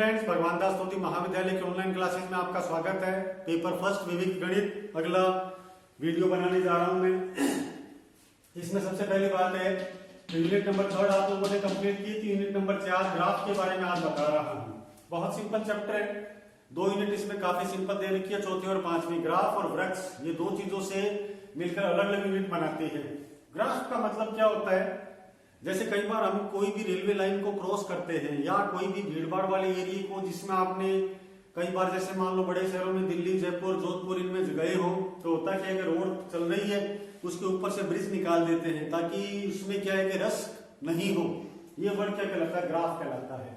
Friends, भगवान दास तोती महाविद्यालय के ऑनलाइन क्लासेस में आपका स्वागत है। पेपर फर्स्ट विविध गणित अगला वीडियो बनाने जा रहा हूं मैं। इसमें सबसे पहली बात है यूनिट नंबर 3 आप लोगों ने कंप्लीट की थी। यूनिट नंबर 4 ग्राफ के बारे में आज बता रहा हूं। बहुत सिंपल चैप्टर है, 2 यूनिट इसमें काफी सिंपल दे रखी है। चौथी और पांचवी ग्राफ और वृक्ष, ये 2 चीजों से मिलकर अलग अलग यूनिट बनाती है। ग्राफ का मतलब क्या होता है, जैसे कई बार हम कोई भी रेलवे लाइन को क्रॉस करते हैं या कोई भी भीड़ भाड़ वाले एरिया को, जिसमें आपने कई बार जैसे मान लो बड़े शहरों में दिल्ली, जयपुर, जोधपुर इनमें गए हो, तो होता क्या है कि रोड चल रही है उसके ऊपर से ब्रिज निकाल देते हैं ताकि उसमें क्या है कि रस नहीं हो। ये वर्ड क्या कहलाता है, ग्राफ कहलाता है।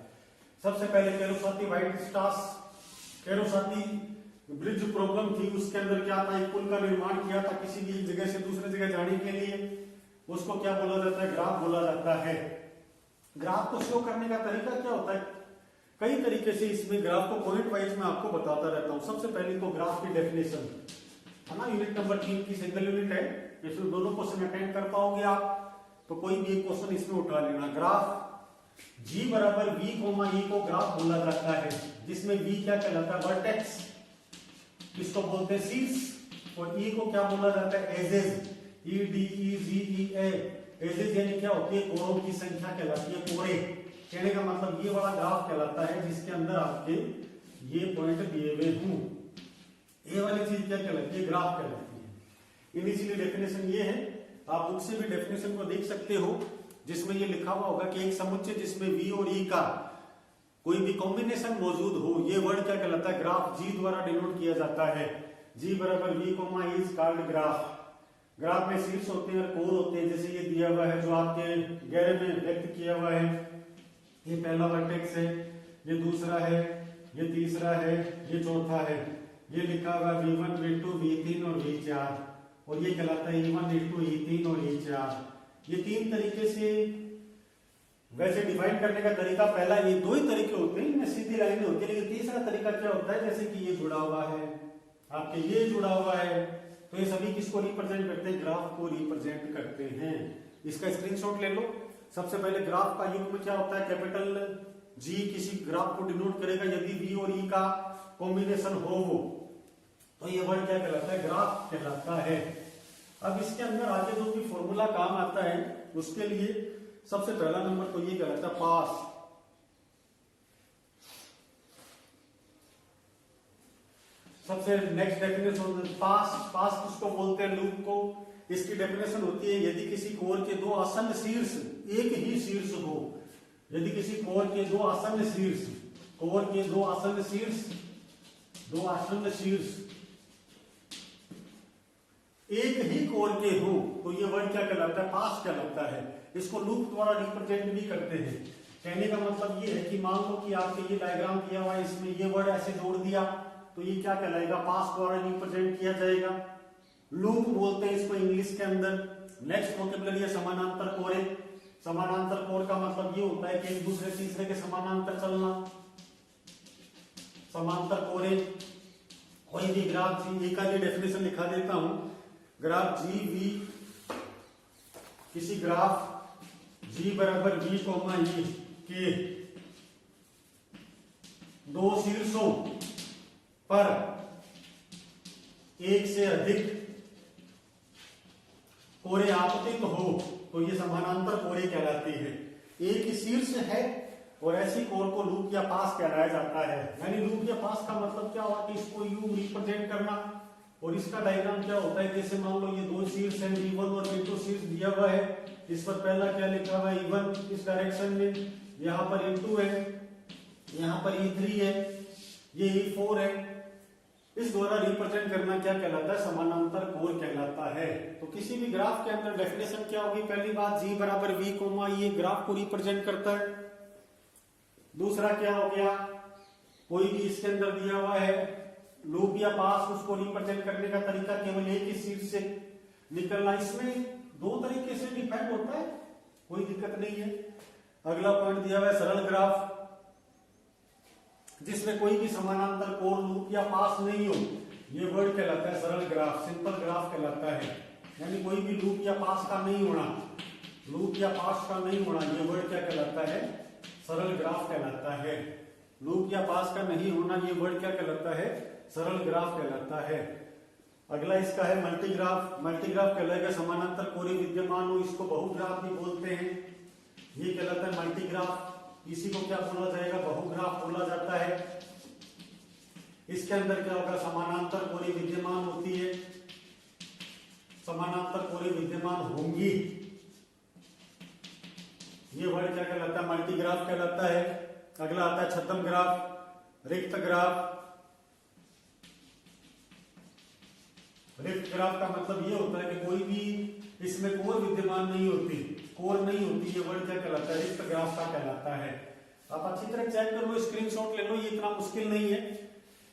सबसे पहले केरोसाती व्हाइट स्टार्स केरोसाती ब्रिज प्रॉब्लम थी, उसके अंदर क्या था, एक पुल का निर्माण किया था किसी भी एक जगह से दूसरे जगह जाने के लिए। उसको क्या बोला जाता है, ग्राफ बोला जाता है। ग्राफ को शो करने का तरीका क्या होता है, कई तरीके से इसमें ग्राफ को पॉइंट वाइज में आपको बताता रहता हूं। सबसे पहले तो ग्राफ की डेफिनेशन है ना, यूनिट नंबर 3 की सिंगल यूनिट है, इसमें दोनों क्वेश्चन अटेंड कर पाओगे आप, तो कोई भी एक क्वेश्चन इसमें उठा लेना। ग्राफ G बराबर V कोमा E को ग्राफ बोला जाता है, जिसमें V क्या कहलाता है, वर्टेक्स, इसको बोलते हैं शीर्ष, और E को क्या बोला जाता है, एजेस, EDEGEA। एजेस यानी क्या होती है, कोरों की संख्या कहलाती है। कोरे कहने का मतलब ये वाला ग्राफ कहलाता है जिसके अंदर आपके ये पॉइंट दिए हुए हों। ये वाली चीज क्या कहलाती है, ग्राफ कहलाती है। इनिशियली डेफिनेशन ये है, आप बुक से भी डेफिनेशन को देख सकते हो, जिसमें ये लिखा हुआ होगा कि एक समुच्चय जिसमें V और E का कोई भी कॉम्बिनेशन मौजूद हो, ये वर्ड क्या कहलाता है, ग्राफ। G द्वारा डिनोट किया जाता है। G बराबर V comma E is called graph. Graph में शीर्ष होते हैं और कोर होते हैं, जैसे ये दिया हुआ है जो आपके गहरे में व्यक्त किया हुआ है। ये पहला वर्टेक्स है, ये दूसरा है, ये तीसरा है, ये चौथा है। ये लिखा हुआ V1, V2, V3 और V4, और ये कहलाता है E1, E2, E3 और E4। ये 3 तरीके से वैसे डिफाइन करने का तरीका, पहला ये 2 ही तरीके होते हैं, इनमें सीधी लाइनें होती है। लेकिन तीसरा तरीका क्या होता है, जैसे कि ये जुड़ा हुआ है, आपके ये जुड़ा हुआ है, तो ये सभी किसको रिप्रेजेंट करते हैं, ग्राफ को रिप्रेजेंट करते हैं। इसका स्क्रीनशॉट ले लो। सबसे पहले ग्राफ का युग्म क्या होता है, कैपिटल G किसी ग्राफ को डिनोट करेगा यदि V और E का कॉम्बिनेशन हो वो, तो ये वर्ड क्या कहलाता है, ग्राफ कहलाता है। अब इसके अंदर आगे जो भी फॉर्मूला काम आता है, उसके लिए सबसे पहला नंबर तो ये कहलाता है पास। सबसे नेक्स्ट डेफिनेशन पास किसको बोलते हैं, लूप को। इसकी डेफिनेशन होती है यदि किसी कोर के 2 आसन्न शीर्ष एक ही शीर्ष हो, यदि किसी कोर के 2 आसन्न शीर्ष, कोर के 2 आसन्न शीर्ष, 2 आसन्न शीर्ष एक ही कोर के हो, तो ये वर्ड क्या कहलाता है, पास कहलाता है। इसको लूप द्वारा रिप्रेजेंट भी करते हैं। कहने का मतलब ये है कि मान लो कि आपके ये डायग्राम दिया हुआ है, इसमें ये वर्ड ऐसे जोड़ दिया, तो ये क्या कहलाएगा, पास द्वारा रिप्रेजेंट किया जाएगा। लूप बोलते हैं इसको इंग्लिश के अंदर। नेक्स्ट वोकैबुलरी है समानांतर कोरे। समानांतर कोर का मतलब ये होता है कि एक दूसरे तीसरे के समानांतर चलना। समांतर कोरे कोई भी ग्राफ जी का भी डेफिनेशन लिखा देता हूं। ग्राफ जी वी, किसी ग्राफ G बराबर V कोमा E के 2 शीर्षों पर एक से अधिक कोरे आपतित हो, तो ये समानांतर कोरे कहलाती है। एक ही शीर्ष है और ऐसी कोर को लूप या पास कहलाया जाता है। यानी लूप या पास का मतलब क्या हुआ कि इसको यूं रिप्रेजेंट करना। और इसका डायग्राम क्या होता है, जैसे मान लो ये 2 शीर्ष हैं, V1 और V2 शीर्ष दिया हुआ है। इस पर पहला क्या लिखा हुआ है, E1 इस डायरेक्शन में, यहाँ पर E2 है, यहाँ पर E3 है, ये E4 है। इस द्वारा रिप्रेजेंट करना क्या कहलाता है, समानांतर कोर कहलाता है। तो किसी भी ग्राफ के अंदर डेफिनेशन क्या होगी, पहली बात G बराबर V कोमा ये ग्राफ को रिप्रेजेंट करता है। दूसरा क्या हो गया, कोई भी इसके अंदर दिया हुआ है लूप या पास, उसको रिप्रेजेंट करने का तरीका केवल एक ही शीर्ष से निकलना। इसमें 2 तरीके से डिफाइन होता है, कोई दिक्कत नहीं है। अगला पॉइंट दिया हुआ है सरल ग्राफ, जिसमें कोई भी समानांतर कोर लूप या पास नहीं हो, ये वर्ड कहलाता है सरल ग्राफ, सिंपल ग्राफ कहलाता है। यानी कोई भी लूप या पास का नहीं होना, लूप या पास का नहीं होना, ये वर्ड क्या कहलाता है, सरल ग्राफ कहलाता है। लूप या पास का नहीं होना, ये वर्ड क्या कहलाता है? सरल ग्राफ कहलाता है। अगला इसका है मल्टीग्राफ। मल्टीग्राफ कहलाएगा समानांतर कोरी विद्यमान हो, इसको बहुग्राफ भी बोलते हैं। ये कहलाता है मल्टीग्राफ। इसी को क्या बोला जाएगा? बहुग्राफ बोला जाता है। इसके अंदर क्या होगा? समानांतर कोरी विद्यमान होती है, समानांतर कोरी विद्यमान होंगी। ये वर्ड क्या कहलाता है? मल्टीग्राफ कहलाता है। अगला आता है छद्म ग्राफ, रिक्त ग्राफ। रिक्त ग्राफ का मतलब ये होता है कि कोई भी इसमें कोर विद्यमान नहीं होती, कोर नहीं होती। ये वर्ड क्या कहलाता है? रिक्त ग्राफ का कहलाता है। आप अच्छी तरह चेक कर लो, स्क्रीनशॉट ले लो, ये इतना मुश्किल नहीं है।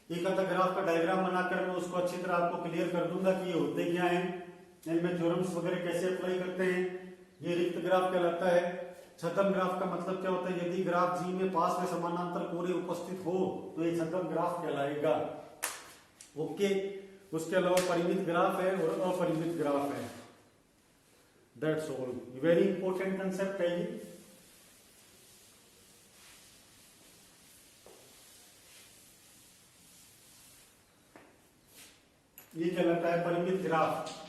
एक आधा ग्राफ का डायग्राम बनाकर मैं उसको अच्छी तरह आपको क्लियर कर दूंगा कि ये होते क्या है, इनमें थ्योरम्स वगैरह कैसे अप्लाई करते हैं। ये रिक्त ग्राफ कहलाता है। छद्म ग्राफ का मतलब क्या होता है? यदि ग्राफ जी में पास में समानांतर कोरे उपस्थित हो तो ये छद्म ग्राफ कहलाएगा। ओके। उसके अलावा परिमित ग्राफ है और अपरिमित ग्राफ है। That's all. Very important concept है ये। ये कहलाता है परिमित ग्राफ।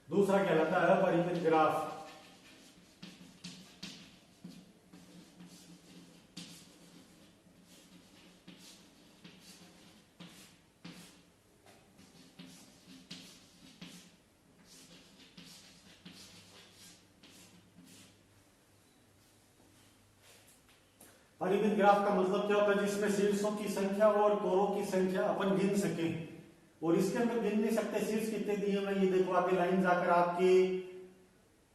दूसरा कहलाता है अपरिमित ग्राफ। परिमित ग्राफ का मतलब क्या होता है? जिसमें शीर्षों की संख्या और कोरों की संख्या अपन गिन सके, और इसके अंदर गिन नहीं सकते शीर्ष कितने दिए मैं। ये देखो आगे लाइन जाकर आपके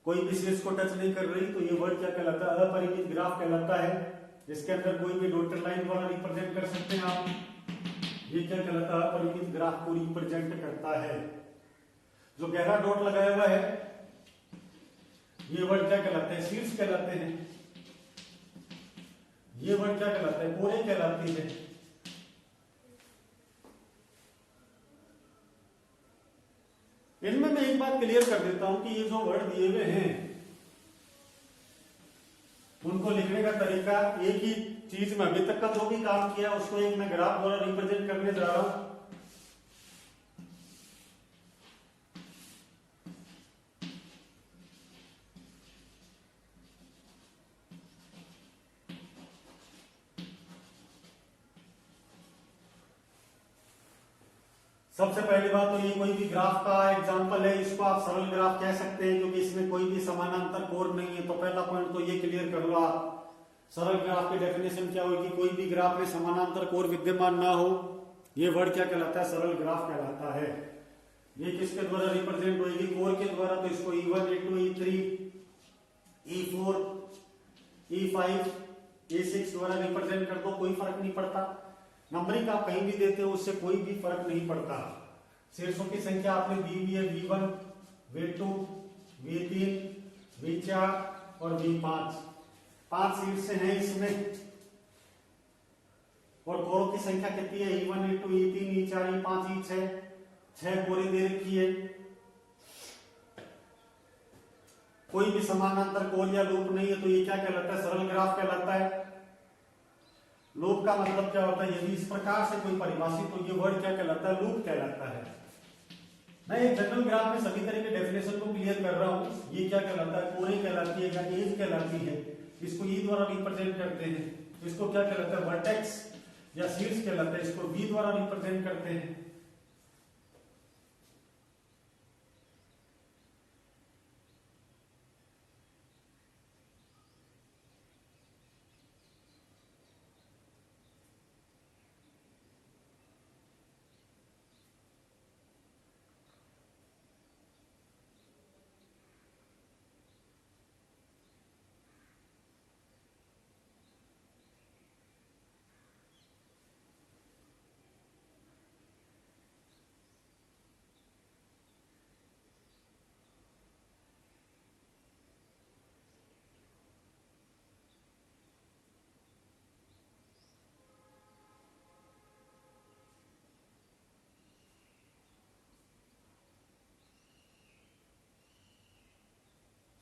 कोई भी शीर्ष को टच नहीं कर रही, तो ये वर्ड क्या कहलाता है? अपरिमित ग्राफ कहलाता है। इसके अंदर कोई भी डॉटेड लाइन वाला रिप्रेजेंट कर सकते हैं आप। ये क्या कहलाता है? अपरिमित ग्राफ को रिप्रेजेंट करता है। जो गहरा डॉट लगाया हुआ है, ये वर्ड क्या कहलाते हैं? शीर्ष कहलाते हैं। ये वर्ड क्या कहलाता है? कोरे कहलाती है। इनमें मैं एक बात क्लियर कर देता हूं कि ये जो वर्ड दिए हुए हैं उनको लिखने का तरीका एक ही चीज में अभी तक का जो भी काम किया उसको एक मैं ग्राफ द्वारा रिप्रेजेंट करने जा रहा हूं। सबसे पहली बात तो ये कोई भी ग्राफ का एग्जांपल है, इसको आप सरल ग्राफ कह सकते हैं क्योंकि इसमें कोई भी समानांतर कोर नहीं है। तो पहला पॉइंट तो ये क्लियर कर लो आप। सरल ग्राफ की डेफिनेशन क्या होगी? कोई भी ग्राफ में समानांतर कोर विद्यमान ना हो। ये वर्ड क्या कहलाता है? सरल ग्राफ कहलाता है। ये किसके द्वारा रिप्रेजेंट होगी? कोर के द्वारा। तो इसको E1, E2, E3, E4, E5, E6 द्वारा रिप्रेजेंट कर दो, कोई फर्क नहीं पड़ता। नंबरिंग आप कहीं भी देते हो उससे कोई भी फर्क नहीं पड़ता। शीर्षों की संख्या आपने दी हुई है V1, V2, V3, V4 और V5। 5 शीर्ष हैं इसमें। और कोरों की संख्या कितनी है? E1, E2, E3, E4, E5, E6। 6 कोरे दे रखी है। कोई भी समानांतर कोर या लूप नहीं है, तो ये क्या कहलाता है? सरल ग्राफ कहलाता है। लूप का मतलब क्या होता है? यदि इस प्रकार से कोई परिभाषित, तो ये वर्ड क्या कहलाता है? लूप कहलाता है। मैं एक जनरल ग्राफ में सभी तरह के डेफिनेशन को क्लियर कर रहा हूं। ये क्या कहलाता है? कोरे कहलाती है या एज कहलाती है। इसको ई द्वारा रिप्रेजेंट करते हैं। इसको क्या कहलाता है? वर्टेक्स या शीर्ष कहलाता है। इसको वी द्वारा रिप्रेजेंट करते हैं।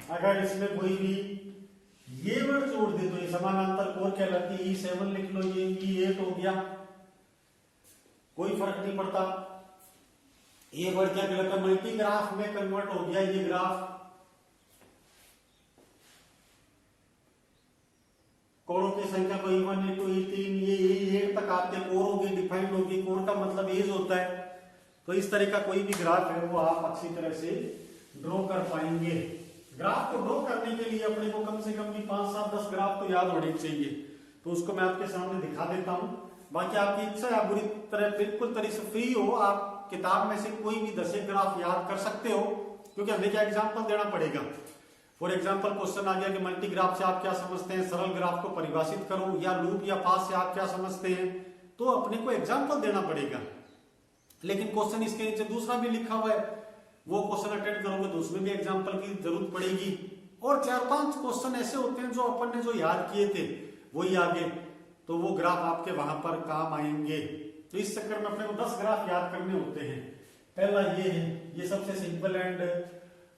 अगर इसमें कोई भी ये वर्ड जोड़ दे तो ये समानांतर कोर कहलाती है। E7 लिख लो, ये E8 हो गया, कोई फर्क नहीं पड़ता। ये वर्ड क्या कहलाता है, मल्टी ग्राफ में कन्वर्ट हो गया ये ग्राफ। कोरों की संख्या को E1 E2 E3 ये E8 तक आते कोर होगी, डिफाइंड होगी। कोर का मतलब एज होता है। तो इस तरह का कोई भी ग्राफ है वो आप अच्छी तरह से ड्रॉ कर पाएंगे। ग्राफ को ड्रॉ करने के लिए अपने को कम से कम भी 5 7 10 ग्राफ तो याद होने चाहिए। तो उसको मैं आपके सामने दिखा देता हूं। बाकी आपकी इच्छा है, आप बुरी तरह बिल्कुल तरह से फ्री हो, आप किताब में से कोई भी 10 ग्राफ याद कर सकते हो, क्योंकि हमें क्या एग्जाम्पल देना पड़ेगा। फॉर एग्जाम्पल क्वेश्चन आ गया कि मल्टी ग्राफ से आप क्या समझते हैं, सरल ग्राफ को परिभाषित करो, या लूप या पास से आप क्या समझते हैं, तो अपने को एग्जाम्पल देना पड़ेगा। लेकिन क्वेश्चन इसके नीचे दूसरा भी लिखा हुआ है, वो क्वेश्चन अटेंड करोगे तो उसमें भी एग्जाम्पल की जरूरत पड़ेगी। और 4-5 क्वेश्चन ऐसे होते हैं जो अपन ने जो याद किए थे वही आगे, तो वो ग्राफ आपके वहां पर काम आएंगे। तो इस चक्कर में अपने को 10 ग्राफ याद करने होते हैं। पहला ये है, ये सबसे सिंपल एंड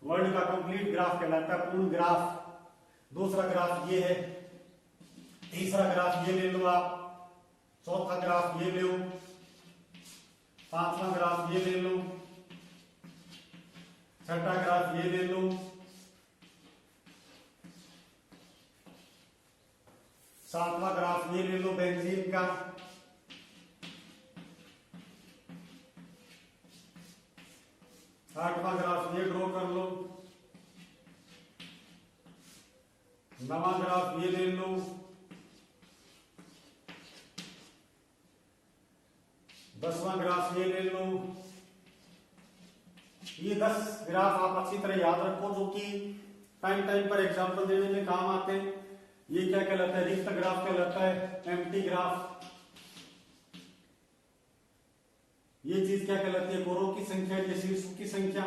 वर्ल्ड का कंप्लीट ग्राफ कहलाता है, पूर्ण ग्राफ। दूसरा ग्राफ ये है, तीसरा ग्राफ ये ले लो आप, चौथा ग्राफ ये ले लो, पांचवा ग्राफ ये ले लो, छठा ग्राफ ये ले लो, सातवां ग्राफ ये ले लो बेंजीन का, आठवां ग्राफ ये ड्रॉ कर लो, नवां ग्राफ ये ले लो, 10वां ग्राफ ये ले लो। ये 10 ग्राफ आप अच्छी तरह याद रखो, जो कि टाइम टाइम पर एग्जाम्पल देने में काम आते हैं। ये क्या कहलाता है, रिक्त ग्राफ कहलाता है, एम्प्टी ग्राफ। ये चीज क्या कहलाती है, कोरों की संख्या, ये शीर्षों की संख्या।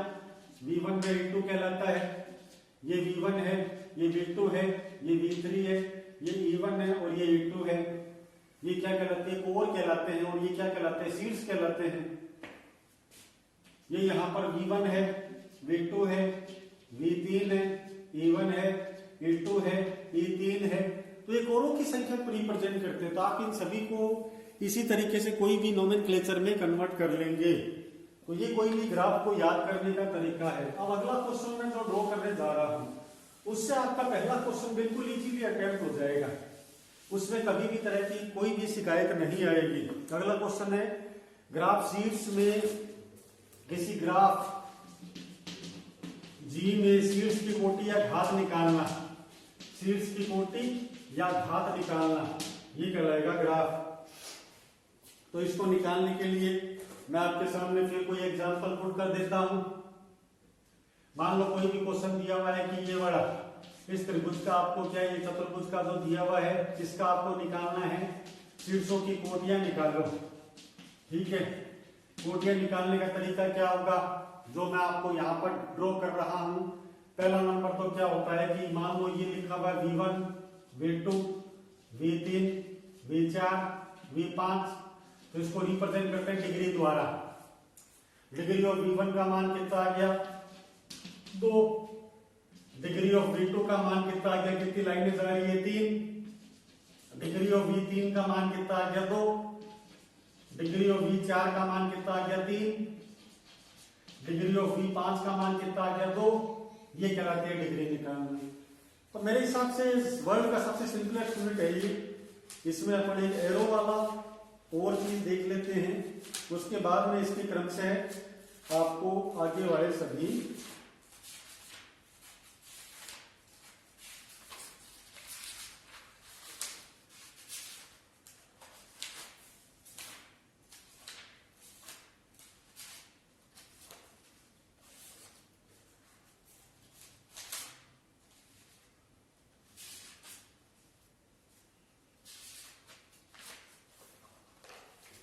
V1 में V2 कहलाता है, ये V1 है, ये V2 है, ये V3 है, ये E1 है और ये E2 है। ये क्या कहलाते हैं, कोर कहलाते हैं, और ये क्या कहलाते हैं, शीर्ष कहलाते हैं। ये यहाँ पर V1 है, V2 है, V3 है, E1 है, E2 है, E3 है। तो ये कोरों की संख्या को रिप्रेजेंट करते हैं। तो आप इन सभी को इसी तरीके से कोई भी नोमेनक्लेचर में कन्वर्ट कर लेंगे। तो ये कोई भी ग्राफ को याद करने का तरीका है। अब अगला क्वेश्चन मैं जो ड्रॉ करने जा रहा हूं, उससे आपका पहला क्वेश्चन बिल्कुल इजीली अटेम्प्ट हो जाएगा। उसमें कभी भी तरह की कोई भी शिकायत नहीं आएगी। अगला क्वेश्चन है, ग्राफ शीर्ष में किसी ग्राफ जी में शीर्ष की कोटि या घात निकालना, शीर्ष की कोटि या घात निकालना, ये कहलाएगा ग्राफ। तो इसको निकालने के लिए मैं आपके सामने फिर कोई एग्जांपल पुट कर देता हूं। मान लो कोई भी क्वेश्चन दिया हुआ है कि ये वाला इस त्रिभुज का आपको क्या, ये चतुर्भुज का जो दिया हुआ है इसका आपको निकालना है, शीर्षों की कोटियां निकालो। ठीक है, कोटियां निकालने का तरीका क्या होगा, जो मैं आपको यहाँ पर ड्रॉ कर रहा हूं। पहला नंबर तो क्या होता है कि मान लो ये लिखा हुआ V1, V2, V3, V4, V5, तो इसको रिप्रेजेंट करते हैं डिग्री द्वारा। डिग्री ऑफ V1 का मान कितना आ गया, 2। डिग्री ऑफ V2 का मान कितना आ गया, कितनी लाइनें जा रही है, 3। डिग्री ऑफ V3 का मान कितना आ गया, 2। डिग्री ऑफ V4 का मान कितना आ गया, 3। डिग्री ऑफ V5 का मान कितना आ गया, 2। ये कहलाती है डिग्री निकालनी। तो मेरे हिसाब से इस वर्ल्ड का सबसे सिंपलेस्ट यूनिट है ये। इसमें अपन एक एरो वाला और चीज देख लेते हैं, उसके बाद में इसके क्रम से आपको आगे वाले सभी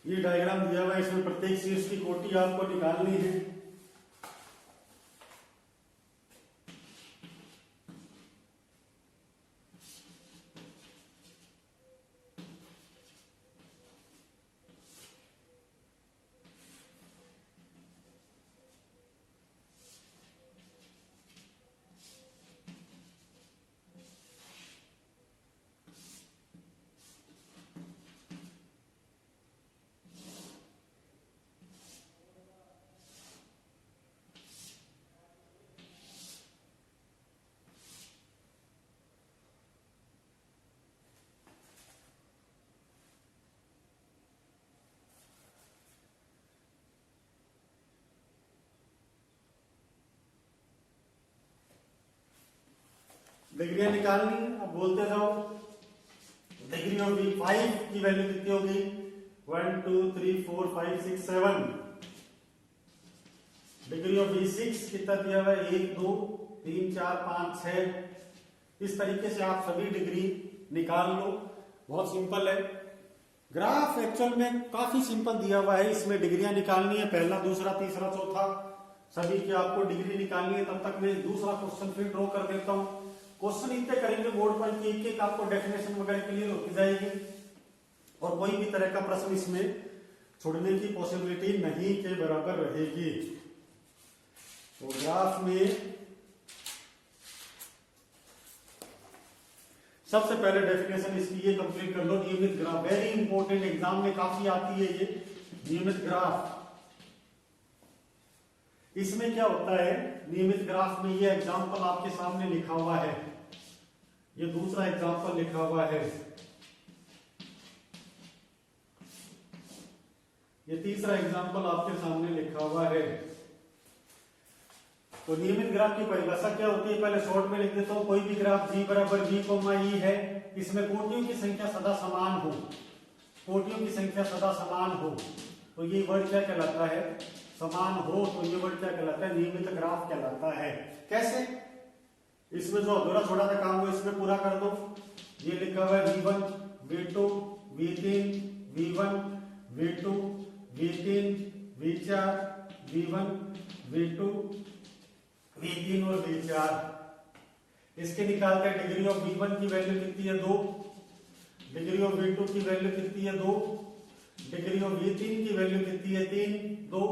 ये डायग्राम दिया हुआ है, इसमें प्रत्येक शीर्ष की कोटि आपको निकालनी है। डिग्रियां निकालनी है, अब बोलते जाओ। डिग्री ऑफ V5 की वैल्यू कितनी होगी? 1 2 3 4 5 6 7। डिग्री ऑफ V6 कितना दिया हुआ है? 1 2 3 4 5 6। इस तरीके से आप सभी डिग्री निकाल लो, बहुत सिंपल है। ग्राफ एक्चुअल में काफी सिंपल दिया हुआ है, इसमें डिग्रियां निकालनी है, पहला दूसरा तीसरा चौथा सभी की आपको डिग्री निकालनी है। तब तक मैं दूसरा क्वेश्चन फिर ड्रॉ कर देता हूं। क्वेश्चन इतने करेंगे बोर्ड पर कि एक एक आपको डेफिनेशन वगैरह क्लियर होती जाएगी और कोई भी तरह का प्रश्न इसमें छोड़ने की पॉसिबिलिटी नहीं के बराबर रहेगी। तो ग्राफ में सबसे पहले डेफिनेशन इसकी ये कंप्लीट कर लो, नियमित ग्राफ। वेरी इंपॉर्टेंट, एग्जाम में काफी आती है ये नियमित ग्राफ। इसमें क्या होता है, नियमित ग्राफ में ये एग्जांपल आपके सामने लिखा हुआ है, ये दूसरा एग्जांपल लिखा हुआ है, ये तीसरा एग्जांपल आपके सामने लिखा हुआ है। तो नियमित ग्राफ की परिभाषा क्या होती है, पहले शॉर्ट में लिख देता हूं। कोई भी ग्राफ G बराबर V, E है, इसमें कोटियों की संख्या सदा समान हो, कोटियों की संख्या सदा समान हो, तो ये वर्ड क्या कहलाता है? समान हो, तो ये वर्ड क्या कहलाता है? नियमित ग्राफ कहलाता है। कैसे? इसमें जो अधूरा छोड़ा था काम वो इसमें पूरा कर दो। ये लिखा हुआ है V1 V2 V3 V1 V2 V3 V4 V1 V2 V3 और V4। इसके निकालते हैं डिग्री ऑफ V1 की वैल्यू कितनी है? 2। डिग्री ऑफ V2 की वैल्यू कितनी है? 2। डिग्री ऑफ V3 की वैल्यू कितनी है? 3 2।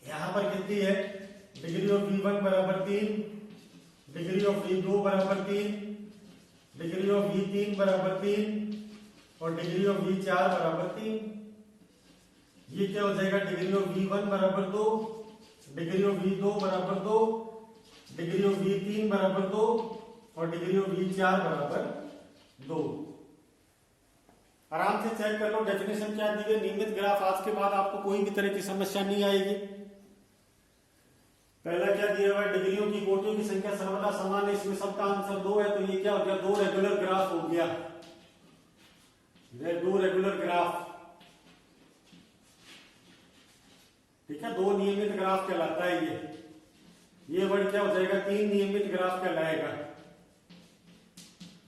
यहां पर कितनी है? डिग्री ऑफ V1 बराबर 3, डिग्री ऑफ V2 बराबर 3, डिग्री ऑफ V3 बराबर 3 और डिग्री ऑफ V4 बराबर 3। ये क्या हो जाएगा? डिग्री ऑफ V1 बराबर 2, डिग्री ऑफ V2 बराबर 2, डिग्री ऑफ V3 बराबर 2 और डिग्री ऑफ V4 बराबर 2। आराम से चेक कर लो डेफिनेशन क्या दी है। नियमित ग्राफ आज के बाद आपको कोई भी तरह की समस्या नहीं आएगी। पहला क्या दिया हुआ है? डिग्रियों की कोटियों की संख्या सर्वदा समान है, इसमें सबका आंसर 2 है, तो ये क्या हो गया? 2 रेगुलर ग्राफ हो गया। ये 2 रेगुलर ग्राफ, ठीक है, 2 नियमित ग्राफ कहलाता है ये वर्ड क्या हो जाएगा? 3 नियमित ग्राफ कहलाएगा।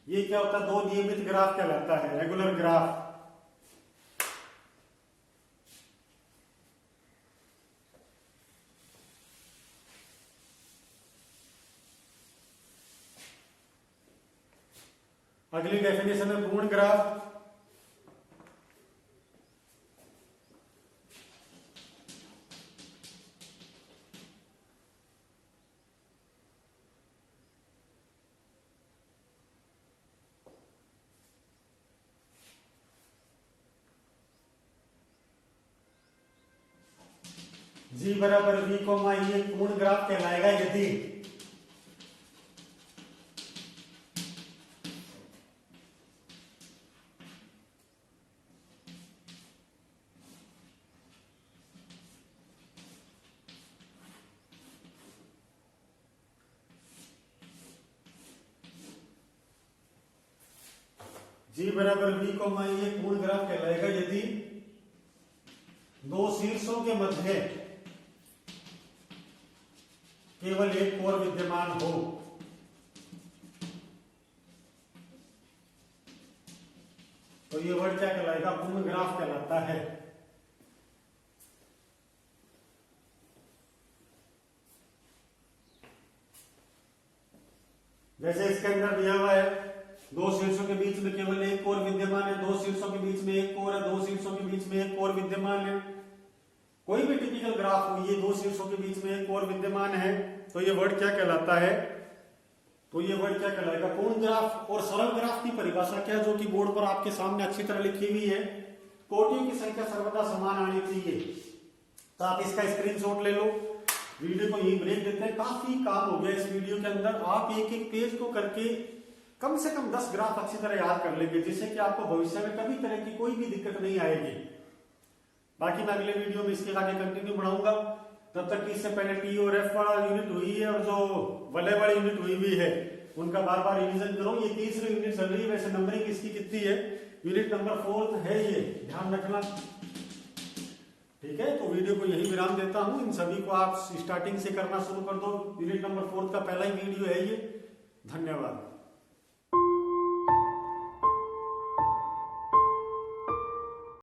ये क्या होता है? 2 नियमित ग्राफ कहलाता है, रेगुलर ग्राफ। अगली डेफिनेशन है पूर्ण ग्राफ। G बराबर V, ये पूर्ण ग्राफ कहलाएगा यदि G बराबर V, ये पूर्ण ग्राफ कहलाएगा यदि दो शीर्षों के मध्य केवल एक कोर विद्यमान हो। तो ये वर्ड क्या कहलाएगा? पूर्ण ग्राफ कहलाता है। जैसे इसके अंदर दिया हुआ है दो शीर्षों के बीच में केवल एक कोर विद्यमान है, दो शीर्षों के बीच में एक कोर है, दो शीर्षों के बीच में एक कोर विद्यमान है। कोई भी टिपिकल ग्राफ हो, ये दो शीर्षों के बीच में एक कोर विद्यमान है, तो ये वर्ड क्या कहलाता है? तो ये वर्ड क्या कहलाएगा? पूर्ण ग्राफ। और सरल ग्राफ की परिभाषा क्या, जो कि बोर्ड पर आपके सामने अच्छी तरह लिखी हुई है, कोटियों की संख्या सर्वदा समान आनी चाहिए। तो आप इसका स्क्रीनशॉट ले लो। वीडियो को यही ब्रेक देते हैं, काफी काम हो गया इस वीडियो के अंदर। आप एक एक पेज को करके कम से कम 10 ग्राफ अच्छी तरह याद कर लेंगे, जिससे कि आपको भविष्य में कभी तरह की कोई भी दिक्कत नहीं आएगी। बाकी मैं अगले वीडियो में इसके आगे कंटिन्यू बढ़ाऊंगा। तब तक इससे पहले टी और एफ वाला यूनिट हुई है और जो वलय वाली यूनिट हुई है, उनका बार बार रिवीजन करो। ये तीसरी यूनिट चल रही है, वैसे नंबरिंग इसकी कितनी है, यूनिट नंबर 4 है ये, ध्यान रखना। ठीक है, तो वीडियो को यही विराम देता हूं। इन सभी को आप स्टार्टिंग से करना शुरू कर दो। यूनिट नंबर 4 का पहला ही वीडियो है ये। धन्यवाद।